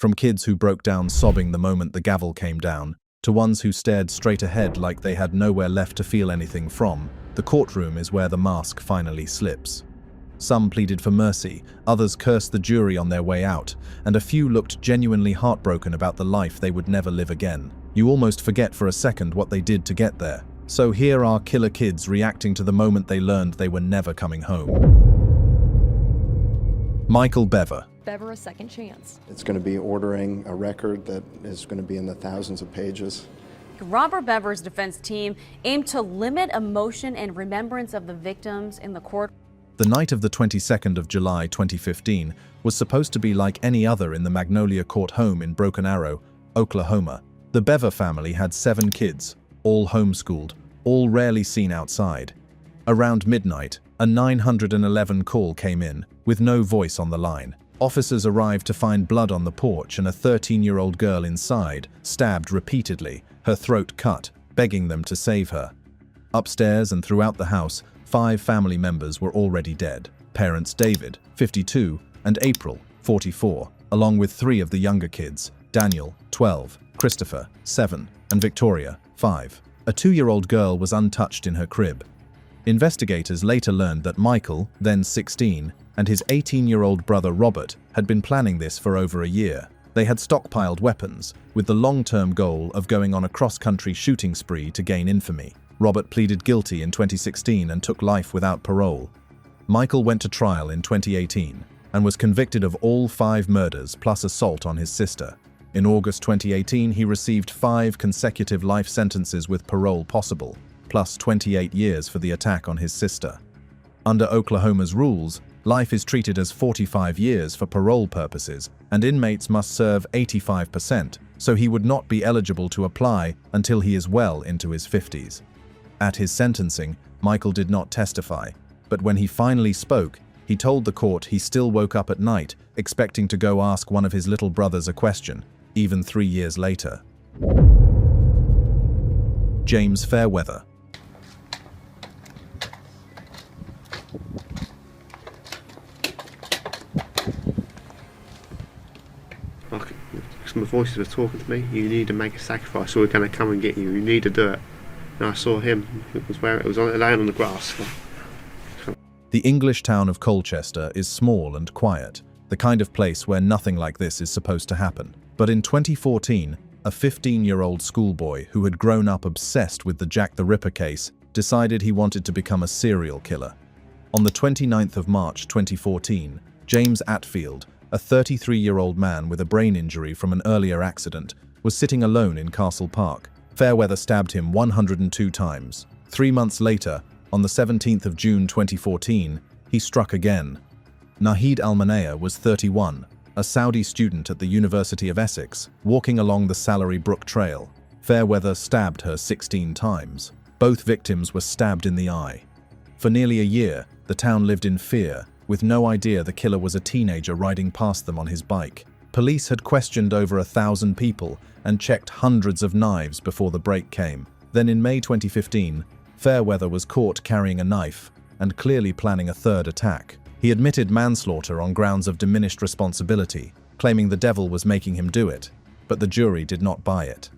From kids who broke down sobbing the moment the gavel came down, to ones who stared straight ahead like they had nowhere left to feel anything from, the courtroom is where the mask finally slips. Some pleaded for mercy, others cursed the jury on their way out, and a few looked genuinely heartbroken about the life they would never live again. You almost forget for a second what they did to get there. So here are killer kids reacting to the moment they learned they were never coming home. Michael Bever. Bever a second chance. It's going to be ordering a record that is going to be in the thousands of pages. Robert Bever's defense team aimed to limit emotion and remembrance of the victims in the court. The night of the 22nd of July 2015 was supposed to be like any other in the Magnolia Court home in Broken Arrow, Oklahoma. The Bever family had 7 kids, all homeschooled, all rarely seen outside. Around midnight, a 911 call came in, with no voice on the line. Officers arrived to find blood on the porch and a 13-year-old girl inside, stabbed repeatedly, her throat cut, begging them to save her. Upstairs and throughout the house, 5 family members were already dead. Parents David, 52, and April, 44, along with 3 of the younger kids, Daniel, 12, Christopher, 7, and Victoria, 5. A 2-year-old girl was untouched in her crib. Investigators later learned that Michael, then 16, and his 18-year-old brother Robert had been planning this for over a year. They had stockpiled weapons, with the long-term goal of going on a cross-country shooting spree to gain infamy. Robert pleaded guilty in 2016 and took life without parole. Michael went to trial in 2018 and was convicted of all 5 murders plus assault on his sister. In August 2018, he received 5 consecutive life sentences with parole possible, plus 28 years for the attack on his sister. Under Oklahoma's rules, life is treated as 45 years for parole purposes, and inmates must serve 85%, so he would not be eligible to apply until he is well into his 50s. At his sentencing, Michael did not testify, but when he finally spoke, he told the court he still woke up at night expecting to go ask one of his little brothers a question, even 3 years later. James Fairweather. My voices were talking to me. You need to make a sacrifice, or we're going to come and get you. You need to do it. And I saw him. It was laying on the grass. The English town of Colchester is small and quiet, the kind of place where nothing like this is supposed to happen. But in 2014, a 15-year-old schoolboy who had grown up obsessed with the Jack the Ripper case decided he wanted to become a serial killer. On the 29th of March 2014, James Atfield, a 33-year-old man with a brain injury from an earlier accident, was sitting alone in Castle Park. Fairweather stabbed him 102 times. 3 months later, on the 17th of June 2014, he struck again. Nahid Al-Manaya was 31, a Saudi student at the University of Essex, walking along the Salary Brook Trail. Fairweather stabbed her 16 times. Both victims were stabbed in the eye. For nearly a year, the town lived in fear, with no idea the killer was a teenager riding past them on his bike. Police had questioned over 1,000 people and checked hundreds of knives before the break came. Then in May 2015, Fairweather was caught carrying a knife and clearly planning a third attack. He admitted manslaughter on grounds of diminished responsibility, claiming the devil was making him do it, but the jury did not buy it.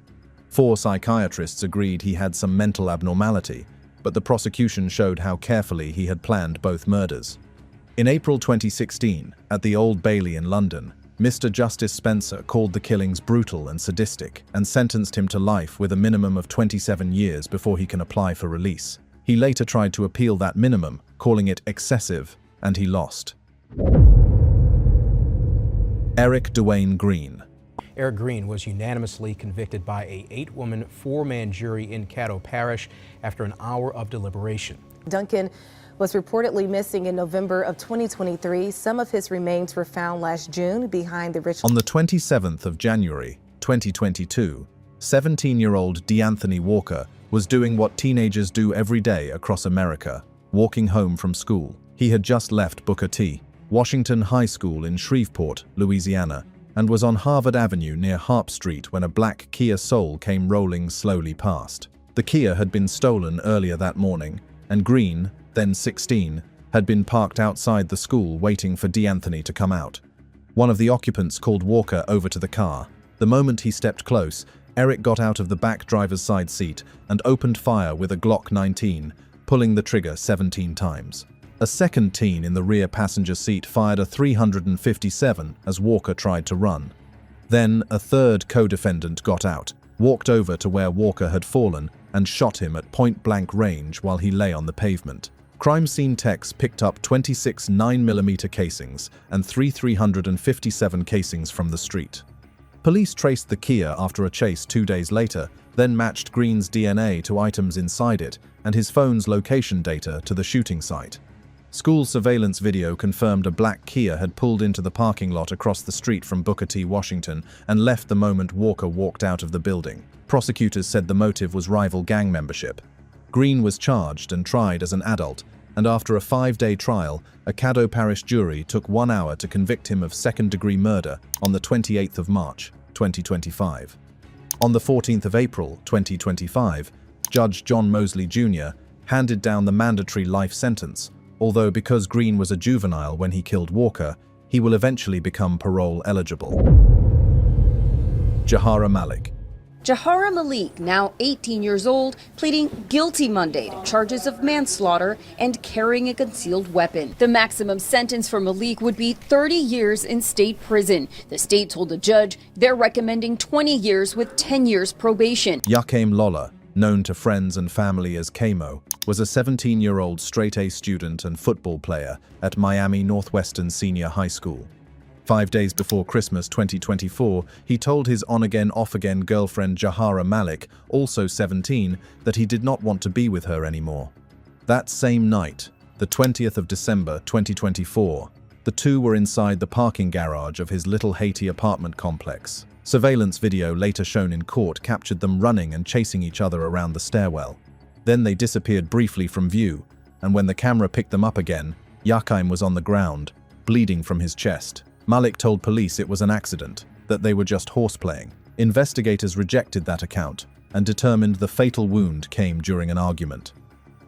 4 psychiatrists agreed he had some mental abnormality, but the prosecution showed how carefully he had planned both murders. In April 2016, at the Old Bailey in London, Mr. Justice Spencer called the killings brutal and sadistic and sentenced him to life with a minimum of 27 years before he can apply for release. He later tried to appeal that minimum, calling it excessive, and he lost. Eric Dwayne Green. Eric Green was unanimously convicted by a 8-woman, 4-man jury in Caddo Parish after an hour of deliberation. Duncan was reportedly missing in November of 2023. Some of his remains were found last June behind the Richland. On the 27th of January, 2022, 17-year-old DeAnthony Walker was doing what teenagers do every day across America, walking home from school. He had just left Booker T. Washington High School in Shreveport, Louisiana, and was on Harvard Avenue near Harp Street when a black Kia Soul came rolling slowly past. The Kia had been stolen earlier that morning, and Green, then 16, had been parked outside the school waiting for DeAnthony to come out. One of the occupants called Walker over to the car. The moment he stepped close, Eric got out of the back driver's side seat and opened fire with a Glock 19, pulling the trigger 17 times. A second teen in the rear passenger seat fired a .357 as Walker tried to run. Then a third co-defendant got out, walked over to where Walker had fallen, and shot him at point-blank range while he lay on the pavement. Crime scene techs picked up 26 9mm casings and 357 casings from the street. Police traced the Kia after a chase 2 days later, then matched Green's DNA to items inside it and his phone's location data to the shooting site. School surveillance video confirmed a black Kia had pulled into the parking lot across the street from Booker T. Washington and left the moment Walker walked out of the building. Prosecutors said the motive was rival gang membership. Green was charged and tried as an adult, and after a 5-day trial, a Caddo Parish jury took 1 hour to convict him of second-degree murder on the 28th of March, 2025. On the 14th of April, 2025, Judge John Mosley Jr. handed down the mandatory life sentence, although because Green was a juvenile when he killed Walker, he will eventually become parole eligible. Jahara Malik. Jahara Malik, now 18 years old, pleading guilty Monday to charges of manslaughter and carrying a concealed weapon. The maximum sentence for Malik would be 30 years in state prison. The state told the judge they're recommending 20 years with 10 years probation. Yakem Lola, known to friends and family as Kamo, was a 17-year-old straight-A student and football player at Miami Northwestern Senior High School. 5 days before Christmas 2024, he told his on-again, off-again girlfriend Jahara Malik, also 17, that he did not want to be with her anymore. That same night, the 20th of December 2024, the two were inside the parking garage of his Little Haiti apartment complex. Surveillance video later shown in court captured them running and chasing each other around the stairwell. Then they disappeared briefly from view, and when the camera picked them up again, Yakim was on the ground, bleeding from his chest. Malik told police it was an accident, that they were just horseplaying. Investigators rejected that account and determined the fatal wound came during an argument.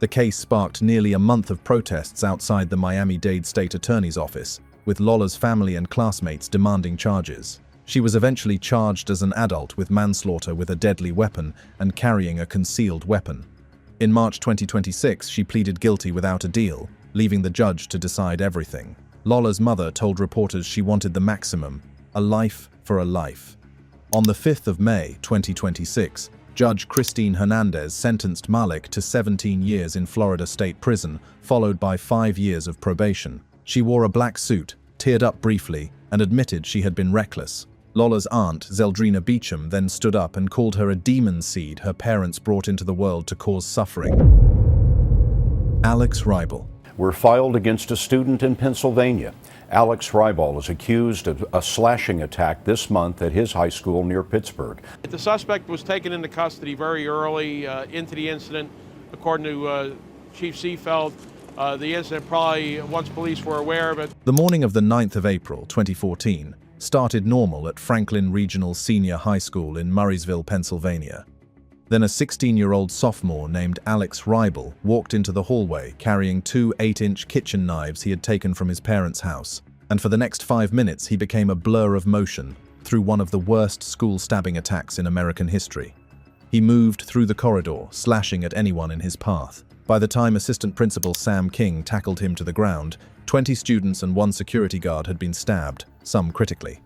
The case sparked nearly a month of protests outside the Miami-Dade State Attorney's office, with Lola's family and classmates demanding charges. She was eventually charged as an adult with manslaughter with a deadly weapon and carrying a concealed weapon. In March 2026, she pleaded guilty without a deal, leaving the judge to decide everything. Lola's mother told reporters she wanted the maximum, a life for a life. On the 5th of May 2026, Judge Christine Hernandez sentenced Malik to 17 years in Florida State Prison, followed by 5 years of probation. She wore a black suit, teared up briefly, and admitted she had been reckless. Lola's aunt, Zeldrina Beecham, then stood up and called her a demon seed her parents brought into the world to cause suffering. Alex Rybal. Were filed against a student in Pennsylvania. Alex Rybal is accused of a slashing attack this month at his high school near Pittsburgh. The suspect was taken into custody very early into the incident. According to Chief Seefeld, the incident probably, once police were aware of it. The morning of the 9th of April 2014 started normal at Franklin Regional Senior High School in Murraysville, Pennsylvania. Then a 16-year-old sophomore named Alex Rybal walked into the hallway carrying 2 8-inch kitchen knives he had taken from his parents' house, and for the next 5 minutes he became a blur of motion through one of the worst school stabbing attacks in American history. He moved through the corridor, slashing at anyone in his path. By the time Assistant Principal Sam King tackled him to the ground, 20 students and 1 security guard had been stabbed, some critically.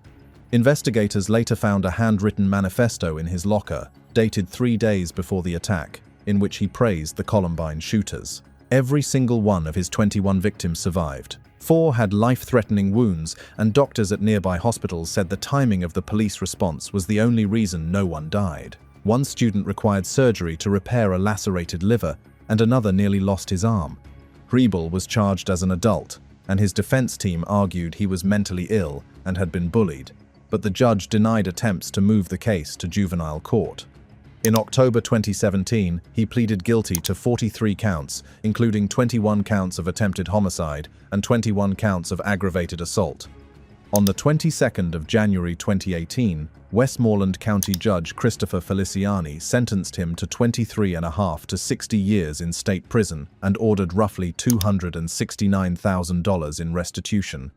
Investigators later found a handwritten manifesto in his locker, dated 3 days before the attack, in which he praised the Columbine shooters. Every single one of his 21 victims survived. 4 had life-threatening wounds, and doctors at nearby hospitals said the timing of the police response was the only reason no one died. 1 student required surgery to repair a lacerated liver, and another nearly lost his arm. Rybal was charged as an adult, and his defense team argued he was mentally ill and had been bullied, but the judge denied attempts to move the case to juvenile court. In October 2017, he pleaded guilty to 43 counts, including 21 counts of attempted homicide and 21 counts of aggravated assault. On the 22nd of January 2018, Westmoreland County Judge Christopher Feliciani sentenced him to 23.5 to 60 years in state prison and ordered roughly $269,000 in restitution.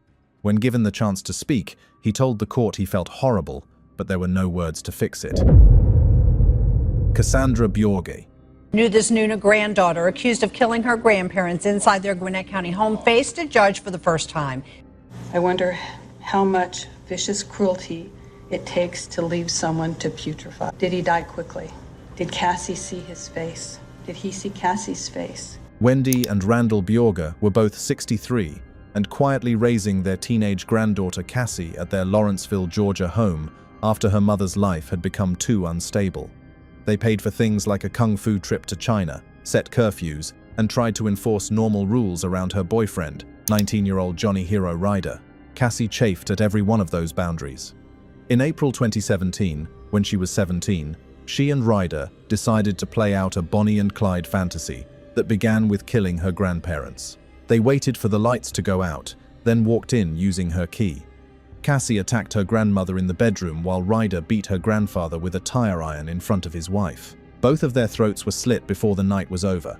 When given the chance to speak, he told the court he felt horrible, but there were no words to fix it. Cassandra Bjorge. Knew this Nuna granddaughter, accused of killing her grandparents inside their Gwinnett County home, faced a judge for the first time. I wonder how much vicious cruelty it takes to leave someone to putrefy. Did he die quickly? Did Cassie see his face? Did he see Cassie's face? Wendy and Randall Bjorge were both 63 and quietly raising their teenage granddaughter Cassie at their Lawrenceville, Georgia home after her mother's life had become too unstable. They paid for things like a kung fu trip to China, set curfews, and tried to enforce normal rules around her boyfriend, 19-year-old Johnny Hero Ryder. Cassie chafed at every one of those boundaries. In April 2017, when she was 17, she and Ryder decided to play out a Bonnie and Clyde fantasy that began with killing her grandparents. They waited for the lights to go out, then walked in using her key. Cassie attacked her grandmother in the bedroom while Ryder beat her grandfather with a tire iron in front of his wife. Both of their throats were slit before the night was over.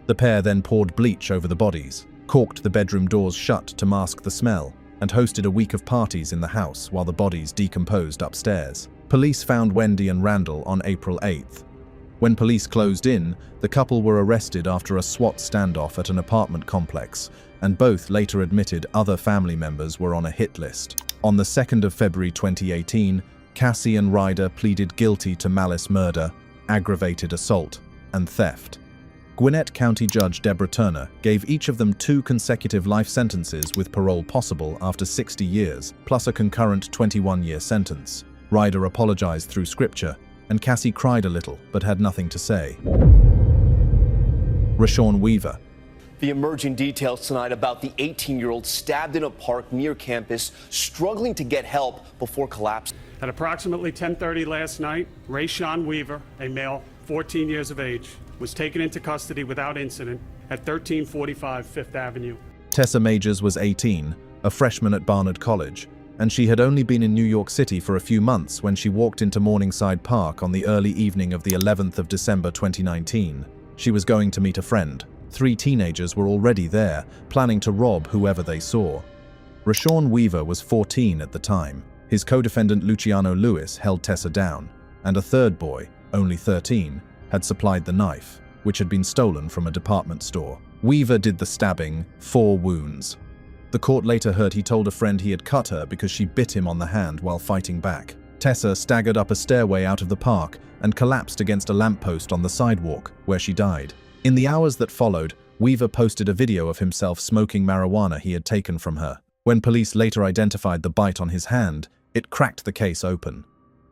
The pair then poured bleach over the bodies, caulked the bedroom doors shut to mask the smell, and hosted a week of parties in the house while the bodies decomposed upstairs. Police found Wendy and Randall on April 8th. When police closed in, the couple were arrested after a SWAT standoff at an apartment complex, and both later admitted other family members were on a hit list. On the 2nd of February 2018, Cassie and Ryder pleaded guilty to malice murder, aggravated assault, and theft. Gwinnett County Judge Deborah Turner gave each of them 2 consecutive life sentences with parole possible after 60 years, plus a concurrent 21-year sentence. Ryder apologized through scripture, and Cassie cried a little but had nothing to say. Rashawn Weaver. The emerging details tonight about the 18-year-old stabbed in a park near campus, struggling to get help before collapsing. At approximately 10:30 last night, Rashawn Weaver, a male, 14 years of age, was taken into custody without incident at 1345 Fifth Avenue. Tessa Majors was 18, a freshman at Barnard College, and she had only been in New York City for a few months when she walked into Morningside Park on the early evening of the 11th of December 2019. She was going to meet a friend. 3 teenagers were already there, planning to rob whoever they saw. Rashawn Weaver was 14 at the time. His co-defendant Luciano Lewis held Tessa down, and a third boy, only 13, had supplied the knife, which had been stolen from a department store. Weaver did the stabbing, 4 wounds. The court later heard he told a friend he had cut her because she bit him on the hand while fighting back. Tessa staggered up a stairway out of the park and collapsed against a lamppost on the sidewalk, where she died. In the hours that followed, Weaver posted a video of himself smoking marijuana he had taken from her. When police later identified the bite on his hand, it cracked the case open.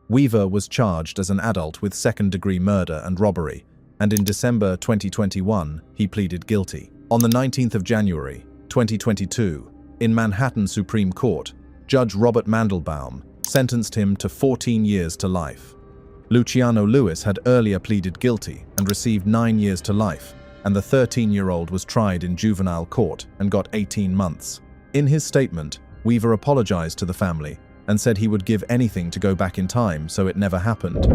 Weaver was charged as an adult with second-degree murder and robbery, and in December 2021, he pleaded guilty. On the 19th of January, 2022, in Manhattan Supreme Court, Judge Robert Mandelbaum sentenced him to 14 years to life. Luciano Lewis had earlier pleaded guilty and received 9 years to life, and the 13-year-old was tried in juvenile court and got 18 months. In his statement, Weaver apologized to the family and said he would give anything to go back in time so it never happened.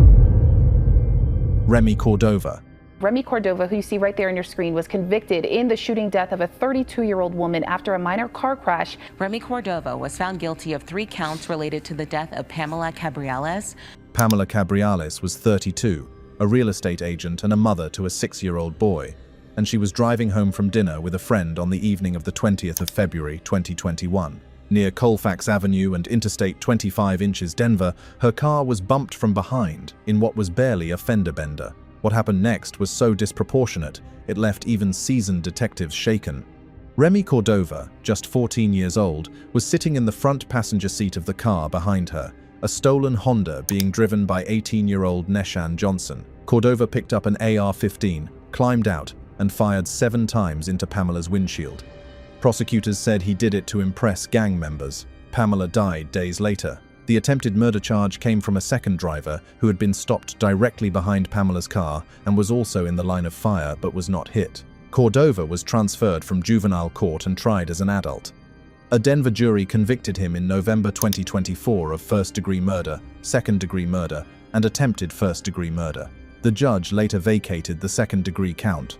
Remy Cordova. Remy Cordova, who you see right there on your screen, was convicted in the shooting death of a 32-year-old woman after a minor car crash. Remy Cordova was found guilty of 3 counts related to the death of Pamela Cabriales. Pamela Cabriales was 32, a real estate agent and a mother to a 6-year-old boy, and she was driving home from dinner with a friend on the evening of the 20th of February 2021. Near Colfax Avenue and Interstate 25 inches Denver, her car was bumped from behind in what was barely a fender bender. What happened next was so disproportionate, it left even seasoned detectives shaken. Remy Cordova, just 14 years old, was sitting in the front passenger seat of the car behind her, a stolen Honda being driven by 18-year-old Neshan Johnson. Cordova picked up an AR-15, climbed out, and fired 7 times into Pamela's windshield. Prosecutors said he did it to impress gang members. Pamela died days later. The attempted murder charge came from a second driver who had been stopped directly behind Pamela's car and was also in the line of fire but was not hit. Cordova was transferred from juvenile court and tried as an adult. A Denver jury convicted him in November 2024 of first-degree murder, second-degree murder, and attempted first-degree murder. The judge later vacated the second-degree count.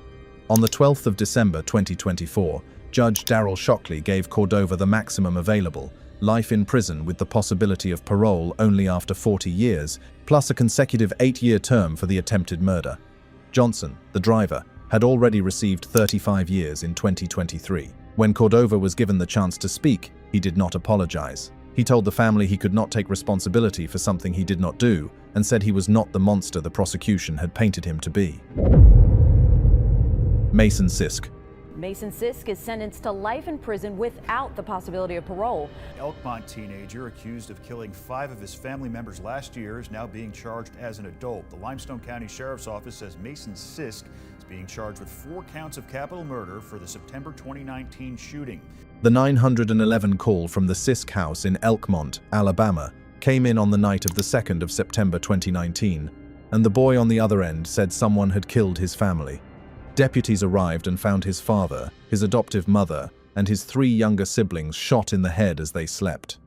On the 12th of December 2024, Judge Darrell Shockley gave Cordova the maximum available, life in prison with the possibility of parole only after 40 years, plus a consecutive 8-year term for the attempted murder. Johnson, the driver, had already received 35 years in 2023. When Cordova was given the chance to speak, he did not apologize. He told the family he could not take responsibility for something he did not do, and said he was not the monster the prosecution had painted him to be. Mason Sisk. Mason Sisk is sentenced to life in prison without the possibility of parole. Elkmont teenager accused of killing 5 of his family members last year is now being charged as an adult. The Limestone County Sheriff's Office says Mason Sisk is being charged with 4 counts of capital murder for the September 2019 shooting. The 911 call from the Sisk house in Elkmont, Alabama, came in on the night of the 2nd of September 2019, and the boy on the other end said someone had killed his family. Deputies arrived and found his father, his adoptive mother, and his 3 younger siblings shot in the head as they slept.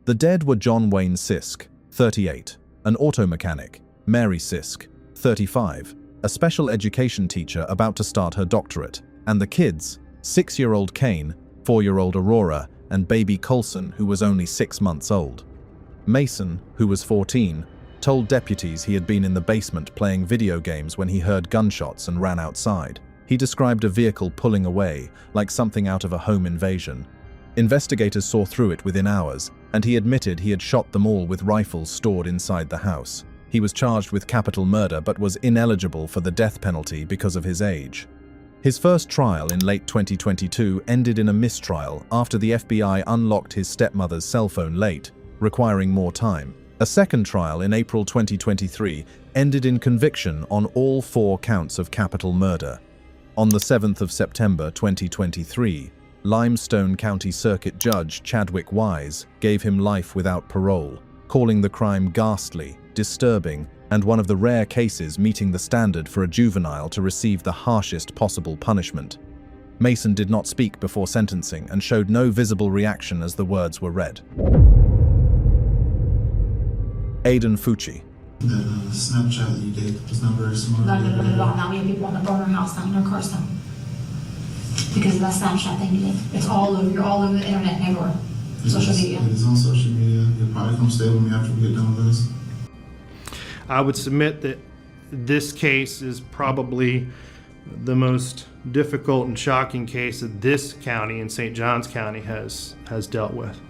The dead were John Wayne Sisk, 38, an auto mechanic, Mary Sisk, 35, a special education teacher about to start her doctorate, and the kids, 6-year-old Kane, 4-year-old Aurora, and baby Colson, who was only 6 months old. Mason, who was 14, told deputies he had been in the basement playing video games when he heard gunshots and ran outside. He described a vehicle pulling away, like something out of a home invasion. Investigators saw through it within hours, and he admitted he had shot them all with rifles stored inside the house. He was charged with capital murder but was ineligible for the death penalty because of his age. His first trial in late 2022 ended in a mistrial after the FBI unlocked his stepmother's cell phone late, requiring more time. A second trial in April 2023 ended in conviction on all 4 counts of capital murder. On the 7th of September 2023, Limestone County Circuit Judge Chadwick Wise gave him life without parole, calling the crime ghastly, disturbing, and one of the rare cases meeting the standard for a juvenile to receive the harshest possible punishment. Mason did not speak before sentencing and showed no visible reaction as the words were read. Aiden Fucci. The Snapchat that you did was not very smart. Now we have people on the burner house down in our cars now. Because of that Snapchat thing you did. It's all over, you're all over the internet and everywhere. Social media. It is on social media. You'll probably come stay with me after we get done with this. I would submit that this case is probably the most difficult and shocking case that this county in St. Johns County has dealt with.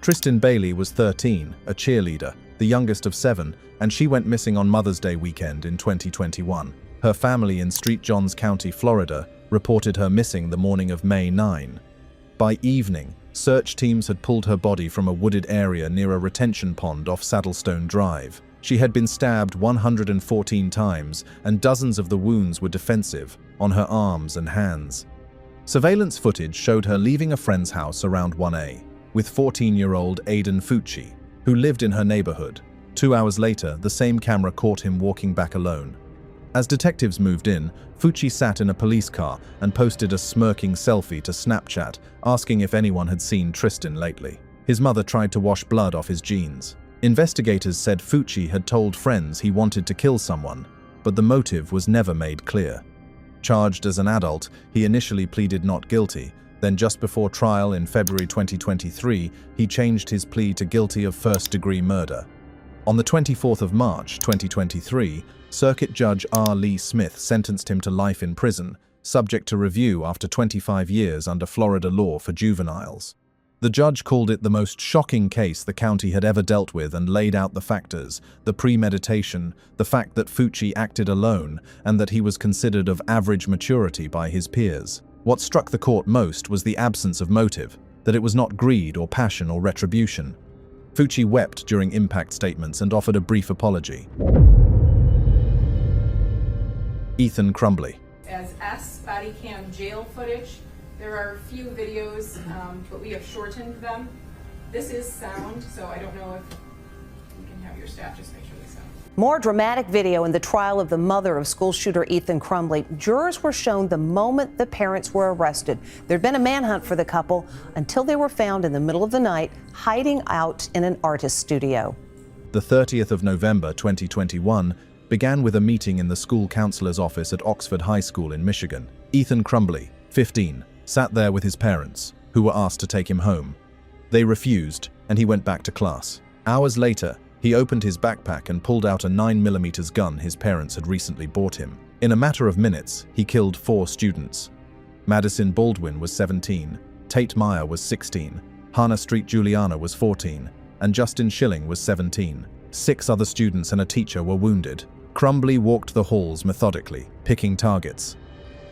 Tristan Bailey was 13, a cheerleader, the youngest of 7, and she went missing on Mother's Day weekend in 2021. Her family in St. Johns County, Florida, reported her missing the morning of May 9. By evening, search teams had pulled her body from a wooded area near a retention pond off Saddlestone Drive. She had been stabbed 114 times, and dozens of the wounds were defensive, on her arms and hands. Surveillance footage showed her leaving a friend's house around 1 a.m. with 14-year-old Aiden Fucci, who lived in her neighborhood. 2 hours later, the same camera caught him walking back alone. As detectives moved in, Fucci sat in a police car and posted a smirking selfie to Snapchat, asking if anyone had seen Tristan lately. His mother tried to wash blood off his jeans. Investigators said Fucci had told friends he wanted to kill someone, but the motive was never made clear. Charged as an adult, he initially pleaded not guilty. Then just before trial in February 2023, he changed his plea to guilty of first-degree murder. On the 24th of March 2023, Circuit Judge R. Lee Smith sentenced him to life in prison, subject to review after 25 years under Florida law for juveniles. The judge called it the most shocking case the county had ever dealt with and laid out the factors, the premeditation, the fact that Fucci acted alone, and that he was considered of average maturity by his peers. What struck the court most was the absence of motive, that it was not greed or passion or retribution. Fucci wept during impact statements and offered a brief apology. Ethan Crumbly. As body cam jail footage, there are a few videos, but we have shortened them. This is sound, so I don't know if you can have your staff just make sure they sound. More dramatic video in the trial of the mother of school shooter Ethan Crumbly. Jurors were shown the moment the parents were arrested. There'd been a manhunt for the couple until they were found in the middle of the night, hiding out in an artist's studio. The 30th of November 2021 began with a meeting in the school counselor's office at Oxford High School in Michigan. Ethan Crumbly, 15, sat there with his parents, who were asked to take him home. They refused, and he went back to class. Hours later, he opened his backpack and pulled out a 9mm gun his parents had recently bought him. In a matter of minutes, he killed 4 students. Madison Baldwin was 17, Tate Meyer was 16, Hannah Street Juliana was 14, and Justin Schilling was 17. 6 other students and a teacher were wounded. Crumbly walked the halls methodically, picking targets.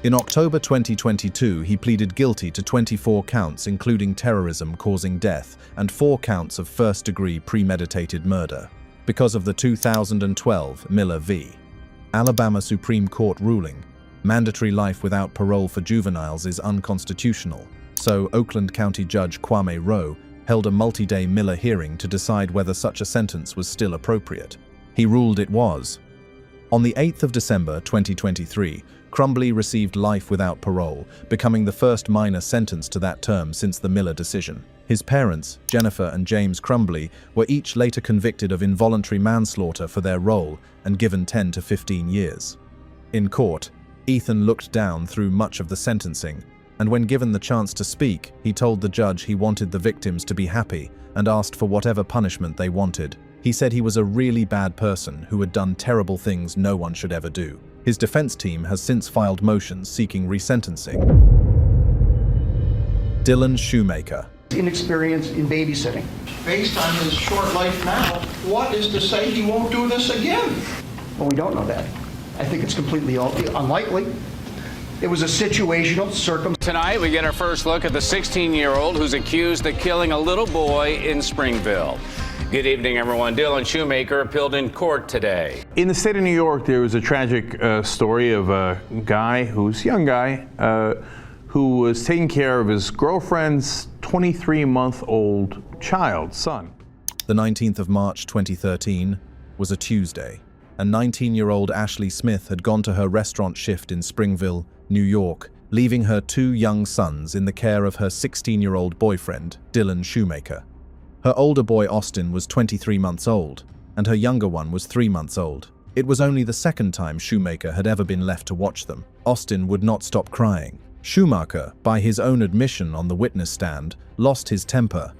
In October 2022, he pleaded guilty to 24 counts including terrorism causing death and 4 counts of first-degree premeditated murder because of the 2012 Miller v. Alabama Supreme Court ruling. Mandatory life without parole for juveniles is unconstitutional, so Oakland County Judge Kwame Rowe held a multi-day Miller hearing to decide whether such a sentence was still appropriate. He ruled it was. On the 8th of December 2023, Crumbly received life without parole, becoming the first minor sentence to that term since the Miller decision. His parents, Jennifer and James Crumbly, were each later convicted of involuntary manslaughter for their role and given 10 to 15 years. In court, Ethan looked down through much of the sentencing, and when given the chance to speak, he told the judge he wanted the victims to be happy and asked for whatever punishment they wanted. He said he was a really bad person who had done terrible things no one should ever do. His defense team has since filed motions seeking resentencing. Dylan Shoemaker. Inexperience in babysitting. Based on his short life now, what is to say he won't do this again? Well, we don't know that. I think it's completely unlikely. It was a situational circumstance. Tonight, we get our first look at the 16-year-old who's accused of killing a little boy in Springville. Good evening, everyone. Dylan Shoemaker appealed in court today. In the state of New York, there was a tragic story of a guy young guy, who was taking care of his girlfriend's 23-month-old son. The 19th of March 2013 was a Tuesday, and 19-year-old Ashley Smith had gone to her restaurant shift in Springville, New York, leaving her 2 young sons in the care of her 16-year-old boyfriend, Dylan Shoemaker. Her older boy Austin was 23 months old, and her younger one was 3 months old. It was only the second time Shoemaker had ever been left to watch them. Austin would not stop crying. Shoemaker, by his own admission on the witness stand, lost his temper.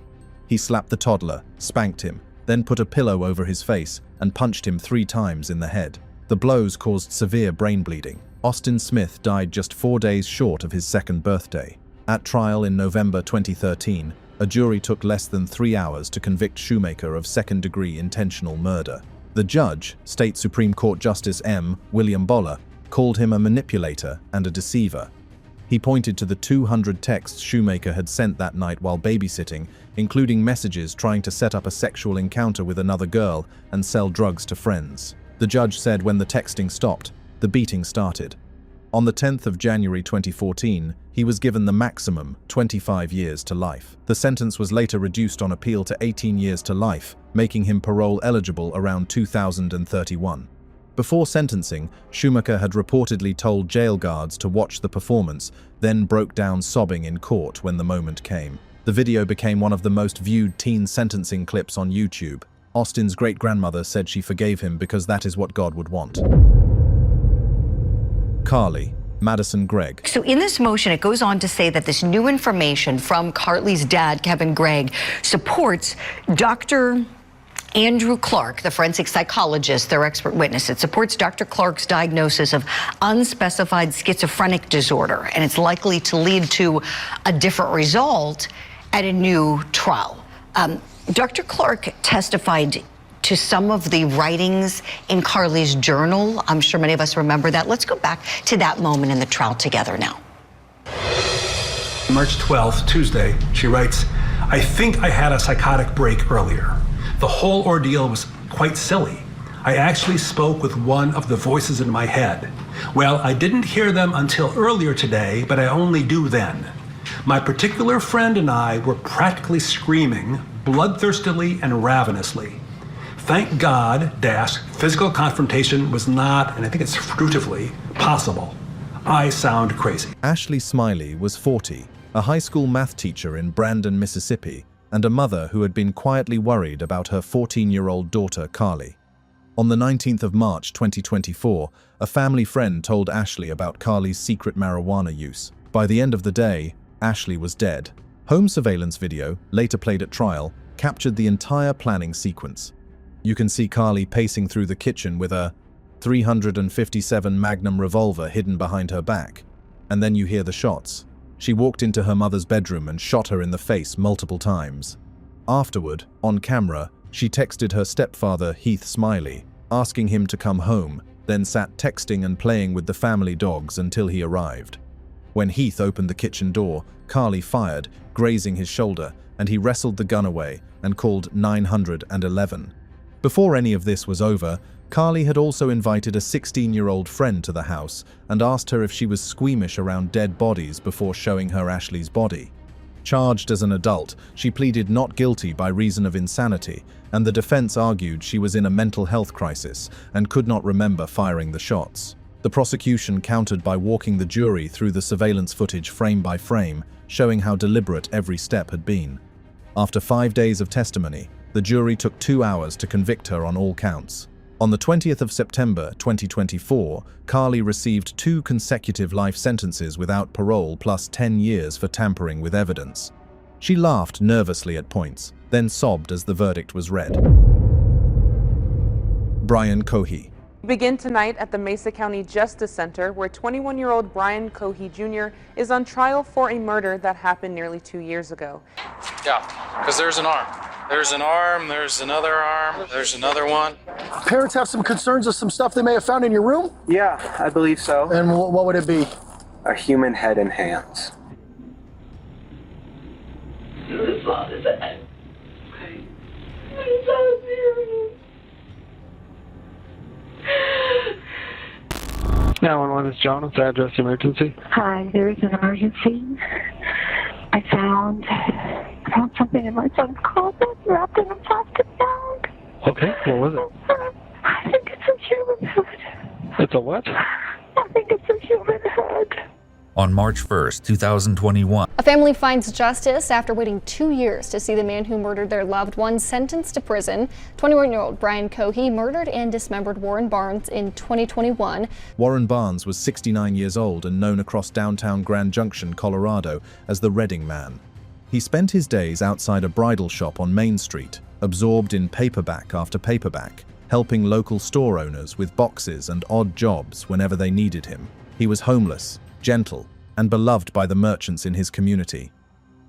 He slapped the toddler, spanked him, then put a pillow over his face and punched him 3 times in the head. The blows caused severe brain bleeding. Austin Smith died just 4 days short of his 2nd birthday. At trial in November 2013, a jury took less than 3 hours to convict Shoemaker of 2nd-degree intentional murder. The judge, State Supreme Court Justice M. William Boller, called him a manipulator and a deceiver. He pointed to the 200 texts Shoemaker had sent that night while babysitting, including messages trying to set up a sexual encounter with another girl and sell drugs to friends. The judge said when the texting stopped, the beating started. On the 10th of January 2014, he was given the maximum 25 years to life. The sentence was later reduced on appeal to 18 years to life, making him parole eligible around 2031. Before sentencing, Shoemaker had reportedly told jail guards to watch the performance, then broke down sobbing in court when the moment came. The video became one of the most viewed teen sentencing clips on YouTube. Austin's great-grandmother said she forgave him because that is what God would want. Carly, Madison Gregg. So in this motion, it goes on to say that this new information from Carly's dad, Kevin Gregg, supports Dr. Andrew Clark, the forensic psychologist, their expert witness. It supports Dr. Clark's diagnosis of unspecified schizophrenic disorder, and it's likely to lead to a different result at a new trial. Dr. Clark testified to some of the writings in Carly's journal. I'm sure many of us remember that. Let's go back to that moment in the trial together now. March 12th, Tuesday, she writes, "I think I had a psychotic break earlier. The whole ordeal was quite silly. I actually spoke with one of the voices in my head. Well, I didn't hear them until earlier today, but I only do then. My particular friend and I were practically screaming, bloodthirstily and ravenously. Thank God, physical confrontation was not, and I think it's fruitively, possible. I sound crazy." Ashley Smiley was 40, a high school math teacher in Brandon, Mississippi, and a mother who had been quietly worried about her 14-year-old daughter, Carly. On the 19th of March 2024, a family friend told Ashley about Carly's secret marijuana use. By the end of the day, Ashley was dead. Home surveillance video, later played at trial, captured the entire planning sequence. You can see Carly pacing through the kitchen with a .357 Magnum revolver hidden behind her back. And then you hear the shots. She walked into her mother's bedroom and shot her in the face multiple times. Afterward, on camera, she texted her stepfather, Heath Smiley, asking him to come home, then sat texting and playing with the family dogs until he arrived. When Heath opened the kitchen door, Carly fired, grazing his shoulder, and he wrestled the gun away and called 911. Before any of this was over, Carly had also invited a 16-year-old friend to the house and asked her if she was squeamish around dead bodies before showing her Ashley's body. Charged as an adult, she pleaded not guilty by reason of insanity, and the defense argued she was in a mental health crisis and could not remember firing the shots. The prosecution countered by walking the jury through the surveillance footage frame by frame, showing how deliberate every step had been. After 5 days of testimony, the jury took 2 hours to convict her on all counts. On the 20th of September 2024, Carly received 2 consecutive life sentences without parole plus 10 years for tampering with evidence. She laughed nervously at points, then sobbed as the verdict was read. Brian Cohey. We begin tonight at the Mesa County Justice Center, where 21-year-old Brian Cohey Jr. is on trial for a murder that happened nearly 2 years ago. Yeah, because there's an arm. There's an arm, there's another arm, there's another one. Parents have some concerns of some stuff they may have found in your room? Yeah, I believe so. And what would it be? A human head and hands. This one is it. I'm so serious. 911 is John. What's the address emergency? Hi, there is an emergency. I found something in my son's closet wrapped in a plastic bag. Okay, what was it? I think it's a human head. It's a what? I think it's a human head. On March 1st, 2021. A family finds justice after waiting 2 years to see the man who murdered their loved one sentenced to prison. 21-year-old Brian Cohey murdered and dismembered Warren Barnes in 2021. Warren Barnes was 69 years old and known across downtown Grand Junction, Colorado, as the Redding Man. He spent his days outside a bridal shop on Main Street, absorbed in paperback after paperback, helping local store owners with boxes and odd jobs whenever they needed him. He was homeless, gentle, and beloved by the merchants in his community.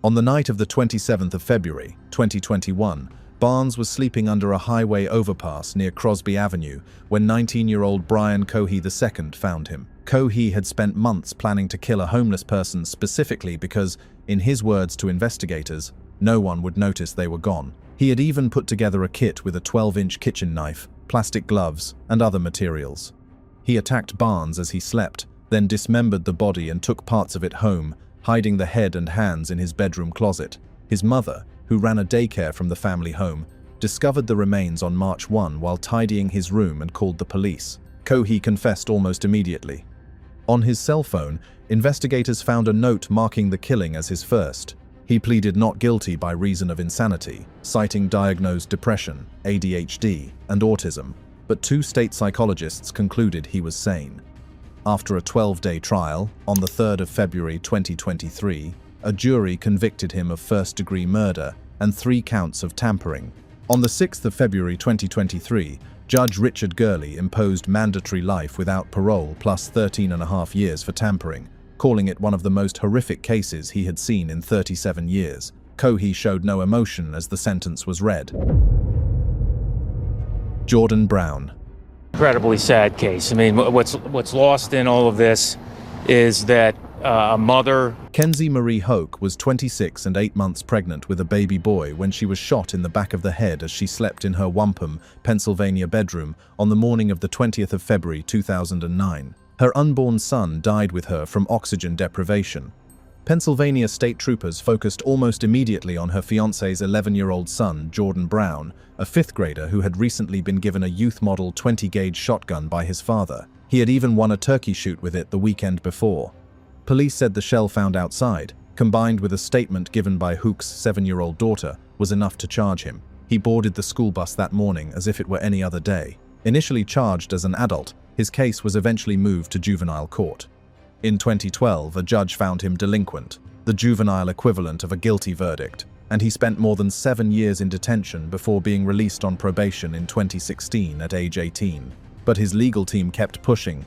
On the night of the 27th of February, 2021, Barnes was sleeping under a highway overpass near Crosby Avenue when 19-year-old Brian Cohey II found him. Cohey had spent months planning to kill a homeless person specifically because, in his words to investigators, no one would notice they were gone. He had even put together a kit with a 12-inch kitchen knife, plastic gloves, and other materials. He attacked Barnes as he slept, then dismembered the body and took parts of it home, hiding the head and hands in his bedroom closet. His mother, who ran a daycare from the family home, discovered the remains on March 1 while tidying his room and called the police. Cohey confessed almost immediately. On his cell phone, investigators found a note marking the killing as his first. He pleaded not guilty by reason of insanity, citing diagnosed depression, ADHD, and autism, but 2 state psychologists concluded he was sane. After a 12-day trial, on the 3rd of February 2023, a jury convicted him of first-degree murder and 3 counts of tampering. On the 6th of February 2023, Judge Richard Gurley imposed mandatory life without parole plus 13.5 years for tampering, calling it one of the most horrific cases he had seen in 37 years. Cohey showed no emotion as the sentence was read. Jordan Brown. Incredibly sad case. I mean, what's lost in all of this is that a mother... Kenzie Marie Hoke was 26 and 8 months pregnant with a baby boy when she was shot in the back of the head as she slept in her Wampum, Pennsylvania bedroom on the morning of the 20th of February 2009. Her unborn son died with her from oxygen deprivation. Pennsylvania state troopers focused almost immediately on her fiancé's 11-year-old son, Jordan Brown, a 5th grader who had recently been given a youth model 20-gauge shotgun by his father. He had even won a turkey shoot with it the weekend before. Police said the shell found outside, combined with a statement given by Hook's 7-year-old daughter, was enough to charge him. He boarded the school bus that morning as if it were any other day. Initially charged as an adult, his case was eventually moved to juvenile court. In 2012, a judge found him delinquent. the juvenile equivalent of a guilty verdict, and he spent more than 7 years in detention before being released on probation in 2016 at age 18. But his legal team kept pushing.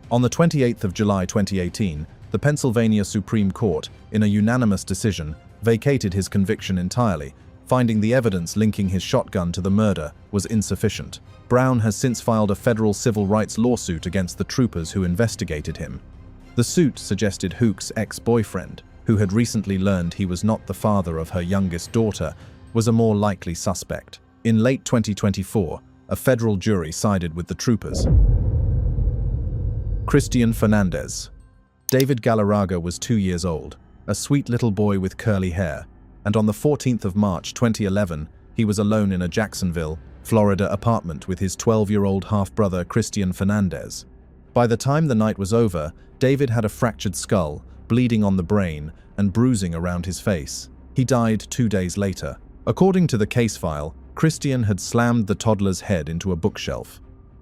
On the 28th of July 2018, the Pennsylvania Supreme Court, in a unanimous decision, vacated his conviction entirely, finding the evidence linking his shotgun to the murder was insufficient. Brown has since filed a federal civil rights lawsuit against the troopers who investigated him. The suit suggested Hook's ex-boyfriend, who had recently learned he was not the father of her youngest daughter, was a more likely suspect. In late 2024, a federal jury sided with the troopers. Christian Fernandez. David Galarraga was 2 years old, a sweet little boy with curly hair, and on the 14th of March 2011, he was alone in a Jacksonville, Florida apartment with his 12-year-old half-brother Christian Fernandez. By the time the night was over, David had a fractured skull, bleeding on the brain, and bruising around his face. He died 2 days later. According to the case file, Christian had slammed the toddler's head into a bookshelf.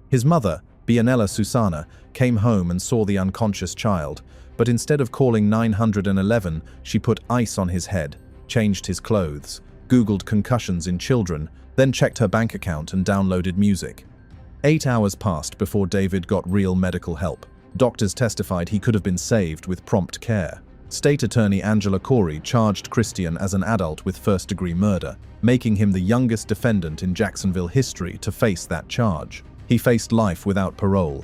His mother, Bianella Susana, came home and saw the unconscious child, but instead of calling 911, she put ice on his head, changed his clothes, Googled concussions in children, then checked her bank account and downloaded music. 8 hours passed before David got real medical help. Doctors testified he could have been saved with prompt care. State Attorney Angela Corey charged Christian as an adult with first-degree murder, making him the youngest defendant in Jacksonville history to face that charge. He faced life without parole.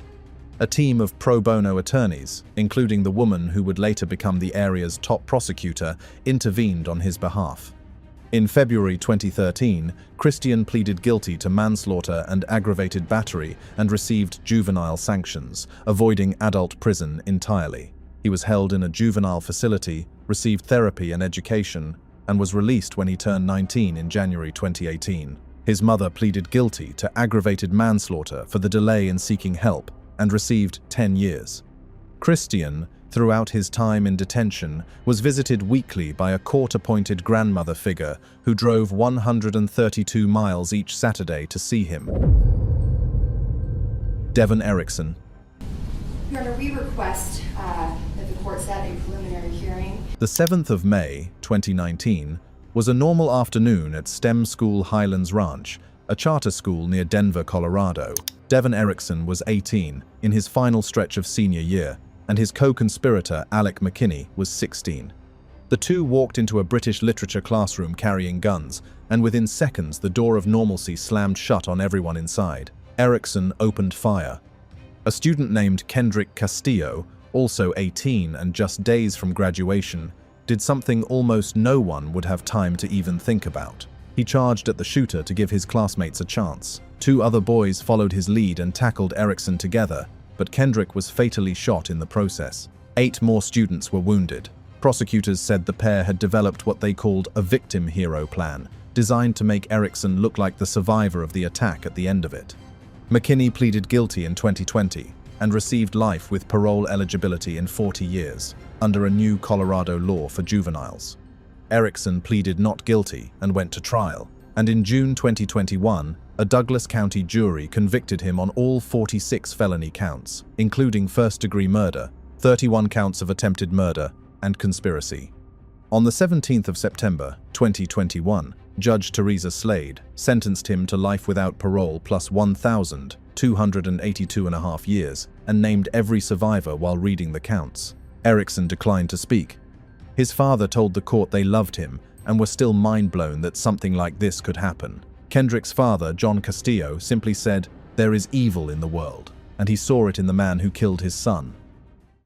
A team of pro bono attorneys, including the woman who would later become the area's top prosecutor, intervened on his behalf. In February 2013, Christian pleaded guilty to manslaughter and aggravated battery and received juvenile sanctions, avoiding adult prison entirely. He was held in a juvenile facility, received therapy and education, and was released when he turned 19 in January 2018. His mother pleaded guilty to aggravated manslaughter for the delay in seeking help and received 10 years. Christian, throughout his time in detention, was visited weekly by a court-appointed grandmother figure who drove 132 miles each Saturday to see him. Devon Erickson. Your Honor, we request that the court set a preliminary hearing. The 7th of May, 2019, was a normal afternoon at STEM School Highlands Ranch, a charter school near Denver, Colorado. Devon Erickson was 18, in his final stretch of senior year, and his co-conspirator, Alec McKinney, was 16. The two walked into a British literature classroom carrying guns, and within seconds the door of normalcy slammed shut on everyone inside. Erickson opened fire. A student named Kendrick Castillo, also 18 and just days from graduation, did something almost no one would have time to even think about. He charged at the shooter to give his classmates a chance. 2 other boys followed his lead and tackled Erickson together, but Kendrick was fatally shot in the process. 8 more students were wounded. Prosecutors said the pair had developed what they called a victim hero plan, designed to make Erickson look like the survivor of the attack at the end of it. McKinney pleaded guilty in 2020 and received life with parole eligibility in 40 years, under a new Colorado law for juveniles. Erickson pleaded not guilty and went to trial, and in June 2021, a Douglas County jury convicted him on all 46 felony counts, including first-degree murder, 31 counts of attempted murder, and conspiracy. On the 17th of September, 2021, Judge Teresa Slade sentenced him to life without parole plus 1,282.5 years and named every survivor while reading the counts. Erickson declined to speak. His father told the court they loved him and were still mind-blown that something like this could happen. Kendrick's father, John Castillo, simply said, "There is evil in the world," and he saw it in the man who killed his son.